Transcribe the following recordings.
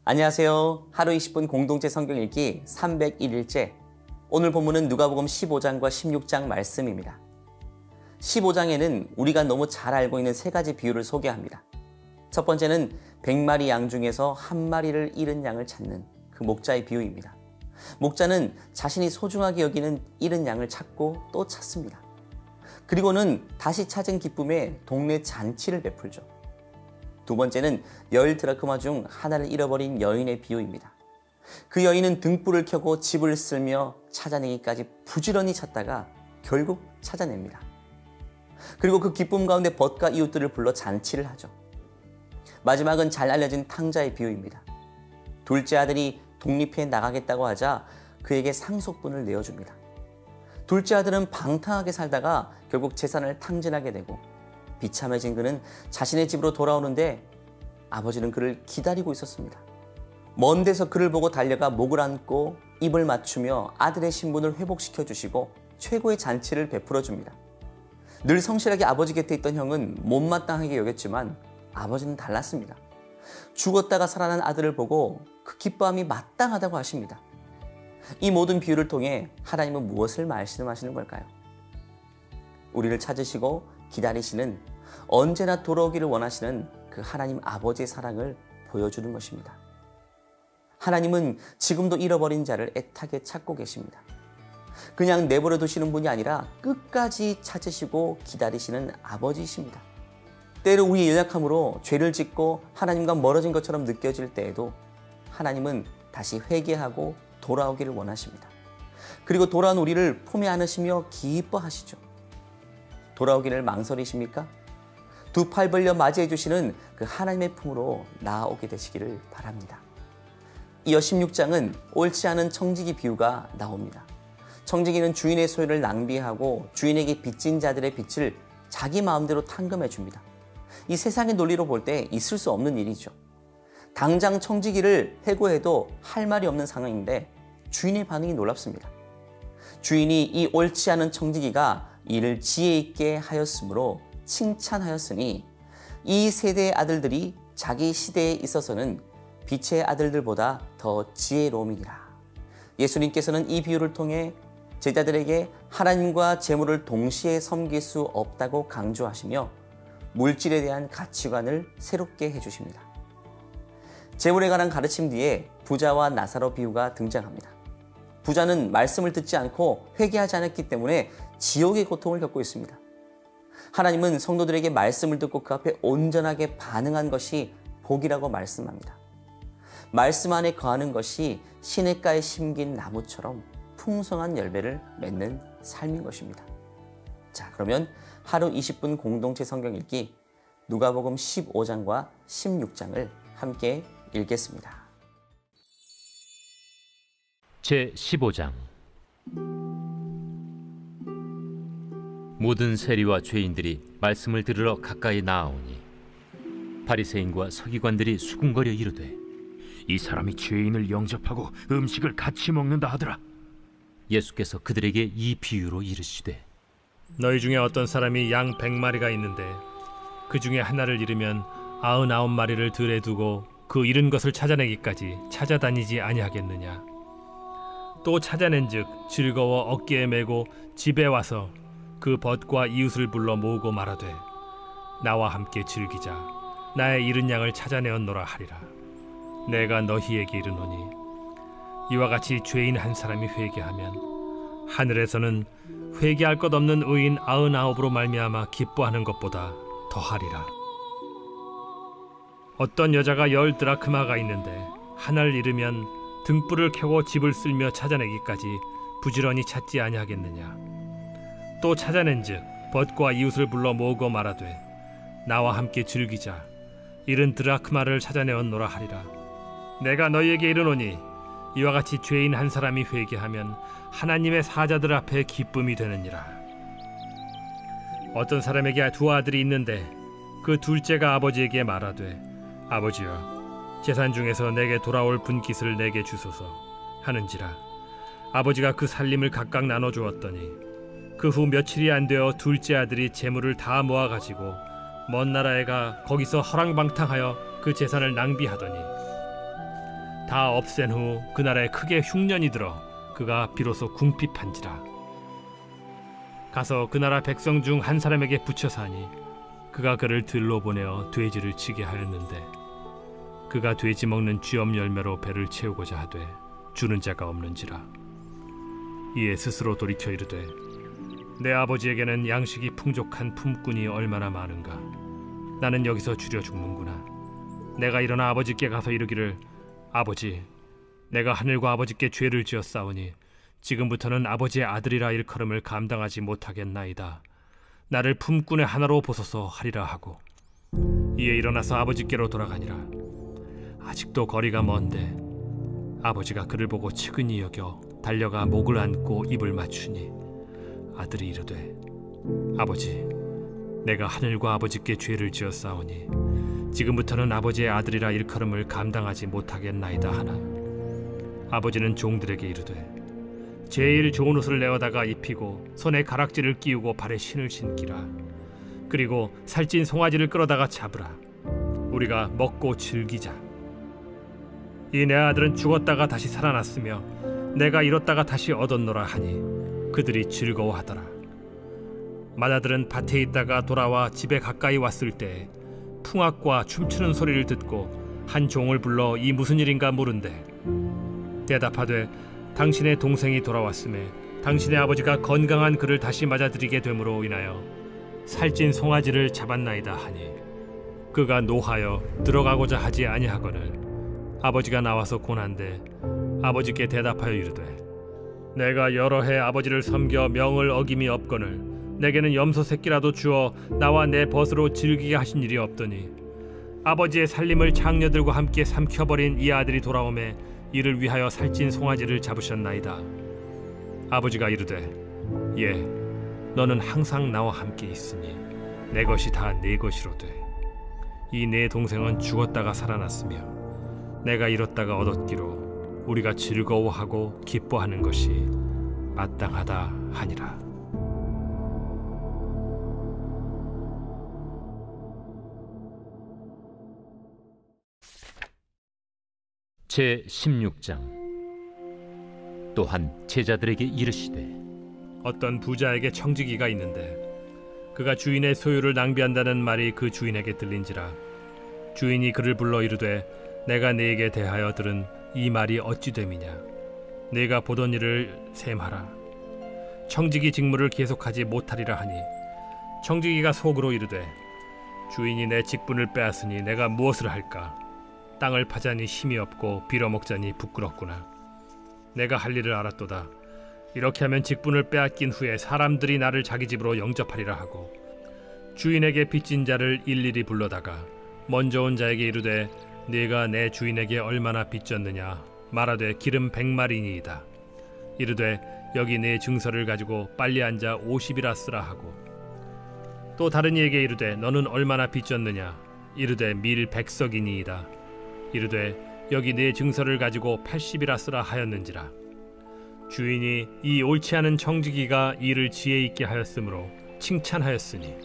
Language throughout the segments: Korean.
안녕하세요. 하루 20분 공동체 성경 읽기 301일째. 오늘 본문은 누가복음 15장과 16장 말씀입니다. 15장에는 우리가 너무 잘 알고 있는 세 가지 비유를 소개합니다. 첫 번째는 100마리 양 중에서 한 마리를 잃은 양을 찾는 그 목자의 비유입니다. 목자는 자신이 소중하게 여기는 잃은 양을 찾고 또 찾습니다. 그리고는 다시 찾은 기쁨에 동네 잔치를 베풀죠. 두 번째는 10드라크마 중 하나를 잃어버린 여인의 비유입니다. 그 여인은 등불을 켜고 집을 쓸며 찾아내기까지 부지런히 찾다가 결국 찾아냅니다. 그리고 그 기쁨 가운데 벗과 이웃들을 불러 잔치를 하죠. 마지막은 잘 알려진 탕자의 비유입니다. 둘째 아들이 독립해 나가겠다고 하자 그에게 상속분을 내어줍니다. 둘째 아들은 방탕하게 살다가 결국 재산을 탕진하게 되고 비참해진 그는 자신의 집으로 돌아오는데 아버지는 그를 기다리고 있었습니다. 먼 데서 그를 보고 달려가 목을 안고 입을 맞추며 아들의 신분을 회복시켜 주시고 최고의 잔치를 베풀어 줍니다. 늘 성실하게 아버지 곁에 있던 형은 못마땅하게 여겼지만 아버지는 달랐습니다. 죽었다가 살아난 아들을 보고 그 기뻐함이 마땅하다고 하십니다. 이 모든 비유를 통해 하나님은 무엇을 말씀하시는 걸까요? 우리를 찾으시고 기다리시는, 언제나 돌아오기를 원하시는 그 하나님 아버지의 사랑을 보여주는 것입니다. 하나님은 지금도 잃어버린 자를 애타게 찾고 계십니다. 그냥 내버려 두시는 분이 아니라 끝까지 찾으시고 기다리시는 아버지이십니다. 때로 우리의 연약함으로 죄를 짓고 하나님과 멀어진 것처럼 느껴질 때에도 하나님은 다시 회개하고 돌아오기를 원하십니다. 그리고 돌아온 우리를 품에 안으시며 기뻐하시죠. 돌아오기를 망설이십니까? 두 팔 벌려 맞이해 주시는 그 하나님의 품으로 나아오게 되시기를 바랍니다. 이어 16장은 옳지 않은 청지기 비유가 나옵니다. 청지기는 주인의 소유를 낭비하고 주인에게 빚진 자들의 빚을 자기 마음대로 탕금해 줍니다. 이 세상의 논리로 볼 때 있을 수 없는 일이죠. 당장 청지기를 해고해도 할 말이 없는 상황인데 주인의 반응이 놀랍습니다. 주인이 이 옳지 않은 청지기가 이를 지혜 있게 하였으므로 칭찬하였으니 이 세대의 아들들이 자기 시대에 있어서는 빛의 아들들보다 더 지혜로움이니라. 예수님께서는 이 비유를 통해 제자들에게 하나님과 재물을 동시에 섬길 수 없다고 강조하시며 물질에 대한 가치관을 새롭게 해주십니다. 재물에 관한 가르침 뒤에 부자와 나사로 비유가 등장합니다. 부자는 말씀을 듣지 않고 회개하지 않았기 때문에 지옥의 고통을 겪고 있습니다. 하나님은 성도들에게 말씀을 듣고 그 앞에 온전하게 반응한 것이 복이라고 말씀합니다. 말씀 안에 거하는 것이 시냇가에 심긴 나무처럼 풍성한 열매를 맺는 삶인 것입니다. 자, 그러면 하루 20분 공동체 성경 읽기 누가복음 15장과 16장을 함께 읽겠습니다. 제15장. 모든 세리와 죄인들이 말씀을 들으러 가까이 나아오니 바리새인과 서기관들이 수군거려 이르되 이 사람이 죄인을 영접하고 음식을 같이 먹는다 하더라. 예수께서 그들에게 이 비유로 이르시되 너희 중에 어떤 사람이 양 100마리가 있는데 그 중에 하나를 잃으면 99마리를 들에 두고 그 잃은 것을 찾아내기까지 찾아다니지 아니하겠느냐. 또 찾아낸즉 즐거워 어깨에 메고 집에 와서 그 벗과 이웃을 불러 모으고 말하되 나와 함께 즐기자. 나의 잃은 양을 찾아내었노라 하리라. 내가 너희에게 이르노니 이와 같이 죄인 한 사람이 회개하면 하늘에서는 회개할 것 없는 의인 99으로 말미암아 기뻐하는 것보다 더하리라. 어떤 여자가 10드라크마가 있는데 하나를 잃으면 등불을 켜고 집을 쓸며 찾아내기까지 부지런히 찾지 아니하겠느냐. 또 찾아낸즉 벗과 이웃을 불러 모으고 말하되 나와 함께 즐기자. 잃은 드라크마를 찾아내었노라 하리라. 내가 너희에게 이르노니 이와 같이 죄인 한 사람이 회개하면 하나님의 사자들 앞에 기쁨이 되느니라. 어떤 사람에게 두 아들이 있는데 그 둘째가 아버지에게 말하되 아버지여, 재산 중에서 내게 돌아올 분깃을 내게 주소서 하는지라. 아버지가 그 살림을 각각 나눠주었더니 그 후 며칠이 안 되어 둘째 아들이 재물을 다 모아가지고 먼 나라에 가 거기서 허랑방탕하여 그 재산을 낭비하더니 다 없앤 후 그날에 크게 흉년이 들어 그가 비로소 궁핍한지라. 가서 그 나라 백성 중 한 사람에게 붙여 사니 그가 그를 들로 보내어 돼지를 치게 하였는데 그가 돼지 먹는 쥐엄 열매로 배를 채우고자 하되 주는 자가 없는지라. 이에 스스로 돌이켜 이르되 내 아버지에게는 양식이 풍족한 품꾼이 얼마나 많은가. 나는 여기서 주려 죽는구나. 내가 일어나 아버지께 가서 이르기를 아버지, 내가 하늘과 아버지께 죄를 지었사오니 지금부터는 아버지의 아들이라 일컬음을 감당하지 못하겠나이다. 나를 품꾼의 하나로 보소서 하리라 하고 이에 일어나서 아버지께로 돌아가니라. 아직도 거리가 먼데 아버지가 그를 보고 측은히 여겨 달려가 목을 안고 입을 맞추니 아들이 이르되 아버지, 내가 하늘과 아버지께 죄를 지었사오니 지금부터는 아버지의 아들이라 일컬음을 감당하지 못하겠나이다 하나 아버지는 종들에게 이르되 제일 좋은 옷을 내어다가 입히고 손에 가락지를 끼우고 발에 신을 신기라. 그리고 살찐 송아지를 끌어다가 잡으라. 우리가 먹고 즐기자. 이 내 아들은 죽었다가 다시 살아났으며 내가 잃었다가 다시 얻었노라 하니 그들이 즐거워하더라. 맏아들은 밭에 있다가 돌아와 집에 가까이 왔을 때 풍악과 춤추는 소리를 듣고 한 종을 불러 이 무슨 일인가 물은데 대답하되 당신의 동생이 돌아왔음에 당신의 아버지가 건강한 그를 다시 맞아들이게 됨으로 인하여 살찐 송아지를 잡았나이다 하니 그가 노하여 들어가고자 하지 아니하거늘 아버지가 나와서 고난데 아버지께 대답하여 이르되 내가 여러 해 아버지를 섬겨 명을 어김이 없거늘 내게는 염소 새끼라도 주어 나와 내 벗으로 즐기게 하신 일이 없더니 아버지의 살림을 장녀들과 함께 삼켜버린 이 아들이 돌아오매 이를 위하여 살찐 송아지를 잡으셨나이다. 아버지가 이르되 예, 너는 항상 나와 함께 있으니 내 것이 다 네 것이로되 이 내 동생은 죽었다가 살아났으며 내가 잃었다가 얻었기로 우리가 즐거워하고 기뻐하는 것이 마땅하다 하니라. 제16장. 또한 제자들에게 이르시되 어떤 부자에게 청지기가 있는데 그가 주인의 소유를 낭비한다는 말이 그 주인에게 들린지라. 주인이 그를 불러 이르되 내가 네게 대하여 들은 이 말이 어찌 됨이냐. 네가 보던 일을 셈하라. 청지기 직무를 계속하지 못하리라 하니 청지기가 속으로 이르되 주인이 내 직분을 빼앗으니 내가 무엇을 할까. 땅을 파자니 힘이 없고 빌어먹자니 부끄럽구나. 내가 할 일을 알았도다. 이렇게 하면 직분을 빼앗긴 후에 사람들이 나를 자기 집으로 영접하리라 하고 주인에게 빚진 자를 일일이 불러다가 먼저 온 자에게 이르되 네가 내 주인에게 얼마나 빚졌느냐 말하되 기름 100마리니이다. 이르되 여기 네 증서를 가지고 빨리 앉아 50이라 쓰라 하고 또 다른 이에게 이르되 너는 얼마나 빚졌느냐 이르되 밀 100석이니이다. 이르되 여기 네 증서를 가지고 80이라 쓰라 하였는지라. 주인이 이 옳지 않은 청지기가 일을 지혜 있게 하였으므로 칭찬하였으니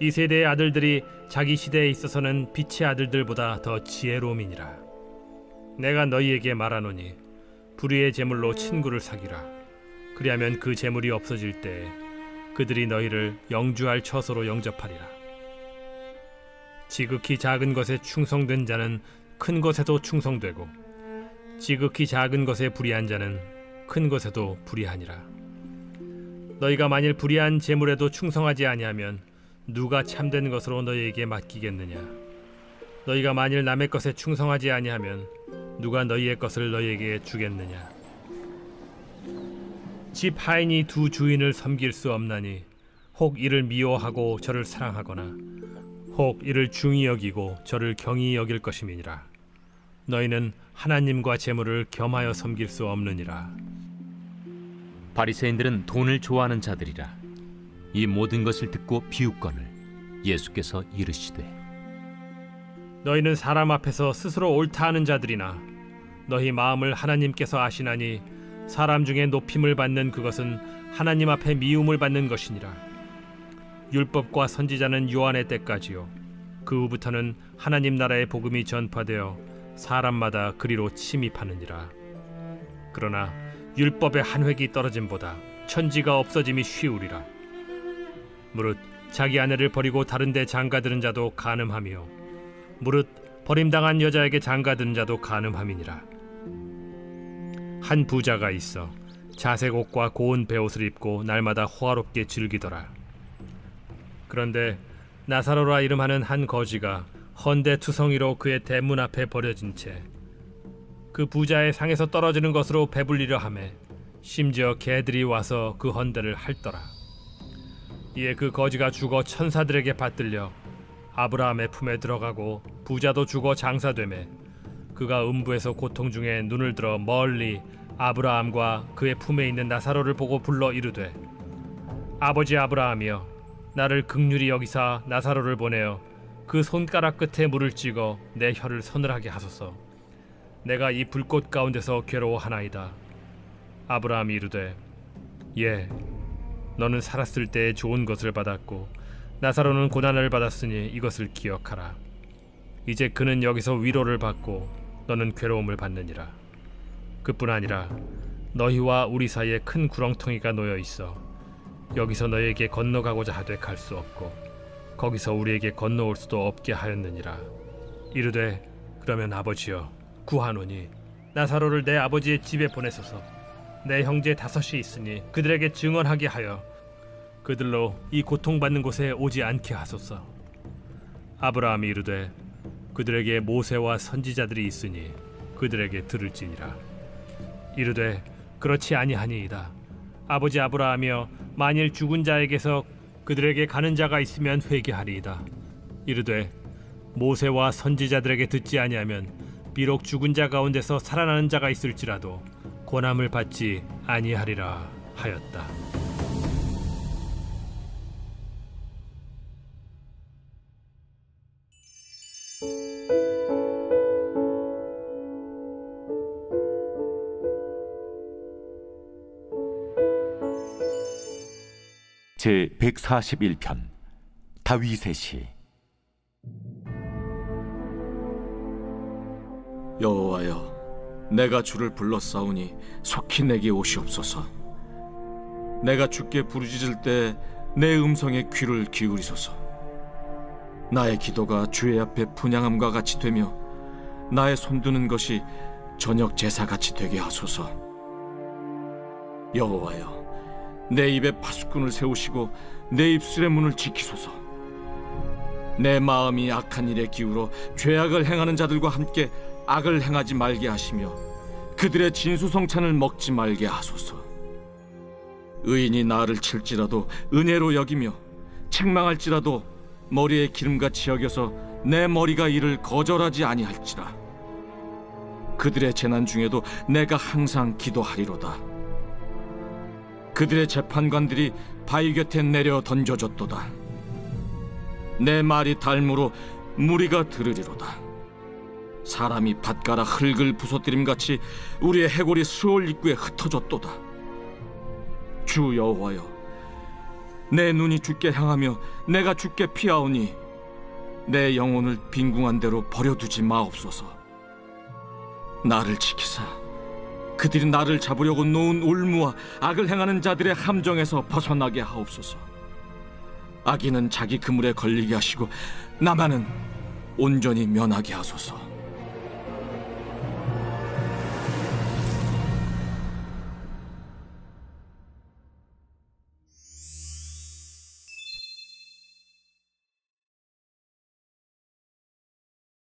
이 세대의 아들들이 자기 시대에 있어서는 빛의 아들들보다 더 지혜로움이니라. 내가 너희에게 말하노니 불의의 재물로 친구를 사귀라. 그리하면 그 재물이 없어질 때 그들이 너희를 영주할 처소로 영접하리라. 지극히 작은 것에 충성된 자는 큰 것에도 충성되고 지극히 작은 것에 불의한 자는 큰 것에도 불의하니라. 너희가 만일 불의한 재물에도 충성하지 아니하면 누가 참된 것으로 너희에게 맡기겠느냐. 너희가 만일 남의 것에 충성하지 아니하면 누가 너희의 것을 너희에게 주겠느냐. 집 하인이 두 주인을 섬길 수 없나니 혹 이를 미워하고 저를 사랑하거나 혹 이를 중히 여기고 저를 경히 여길 것임이니라. 너희는 하나님과 재물을 겸하여 섬길 수 없느니라. 바리새인들은 돈을 좋아하는 자들이라. 이 모든 것을 듣고 비웃거늘 예수께서 이르시되 너희는 사람 앞에서 스스로 옳다 하는 자들이나 너희 마음을 하나님께서 아시나니 사람 중에 높임을 받는 그것은 하나님 앞에 미움을 받는 것이니라. 율법과 선지자는 요한의 때까지요 그 후부터는 하나님 나라의 복음이 전파되어 사람마다 그리로 침입하느니라. 그러나 율법의 한 획이 떨어짐보다 천지가 없어짐이 쉬우리라. 무릇 자기 아내를 버리고 다른 데 장가드는 자도 간음하며 무릇 버림당한 여자에게 장가드는 자도 간음함이니라. 한 부자가 있어 자색 옷과 고운 베옷을 입고 날마다 호화롭게 즐기더라. 그런데 나사로라 이름하는 한 거지가 헌데 투성이로 그의 대문 앞에 버려진 채 그 부자의 상에서 떨어지는 것으로 배불리려 하매 심지어 개들이 와서 그 헌데를 핥더라. 이에 그 거지가 죽어 천사들에게 받들려 아브라함의 품에 들어가고 부자도 죽어 장사되매 그가 음부에서 고통 중에 눈을 들어 멀리 아브라함과 그의 품에 있는 나사로를 보고 불러 이르되, 아버지 아브라함이여, 나를 긍휼히 여기사 나사로를 보내어 그 손가락 끝에 물을 찍어 내 혀를 서늘하게 하소서. 내가 이 불꽃 가운데서 괴로워하나이다. 아브라함이 이르되, 예, 너는 살았을 때에 좋은 것을 받았고 나사로는 고난을 받았으니 이것을 기억하라. 이제 그는 여기서 위로를 받고 너는 괴로움을 받느니라. 그뿐 아니라 너희와 우리 사이에 큰 구렁텅이가 놓여 있어 여기서 너희에게 건너가고자 하되 갈 수 없고 거기서 우리에게 건너올 수도 없게 하였느니라. 이르되, 그러면 아버지여, 구하노니 나사로를 내 아버지의 집에 보내소서. 내 형제 5이 있으니 그들에게 증언하게 하여 그들로 이 고통받는 곳에 오지 않게 하소서. 아브라함이 이르되, 그들에게 모세와 선지자들이 있으니 그들에게 들을지니라. 이르되, 그렇지 아니하니이다. 아버지 아브라함이여, 만일 죽은 자에게서 그들에게 가는 자가 있으면 회개하리이다. 이르되, 모세와 선지자들에게 듣지 아니하면 비록 죽은 자 가운데서 살아나는 자가 있을지라도 고난을 받지 아니하리라 하였다. 제 141편 다윗의 시. 여호와여, 내가 주를 불렀사오니 속히 내게 오시옵소서. 내가 주께 부르짖을 때 내 음성에 귀를 기울이소서. 나의 기도가 주의 앞에 분향함과 같이 되며 나의 손드는 것이 저녁 제사같이 되게 하소서. 여호와여, 내 입에 파수꾼을 세우시고 내 입술의 문을 지키소서. 내 마음이 악한 일에 기울어 죄악을 행하는 자들과 함께 악을 행하지 말게 하시며 그들의 진수성찬을 먹지 말게 하소서. 의인이 나를 칠지라도 은혜로 여기며 책망할지라도 머리에 기름같이 여겨서 내 머리가 이를 거절하지 아니할지라. 그들의 재난 중에도 내가 항상 기도하리로다. 그들의 재판관들이 바위 곁에 내려 던져졌도다. 내 말이 달무로 무리가 들으리로다. 사람이 밭가라 흙을 부서뜨림같이 우리의 해골이 스올 입구에 흩어졌도다. 주 여호와여, 내 눈이 주께 향하며 내가 주께 피하오니 내 영혼을 빈궁한 대로 버려두지 마옵소서. 나를 지키사 그들이 나를 잡으려고 놓은 올무와 악을 행하는 자들의 함정에서 벗어나게 하옵소서. 악인은 자기 그물에 걸리게 하시고 나만은 온전히 면하게 하소서.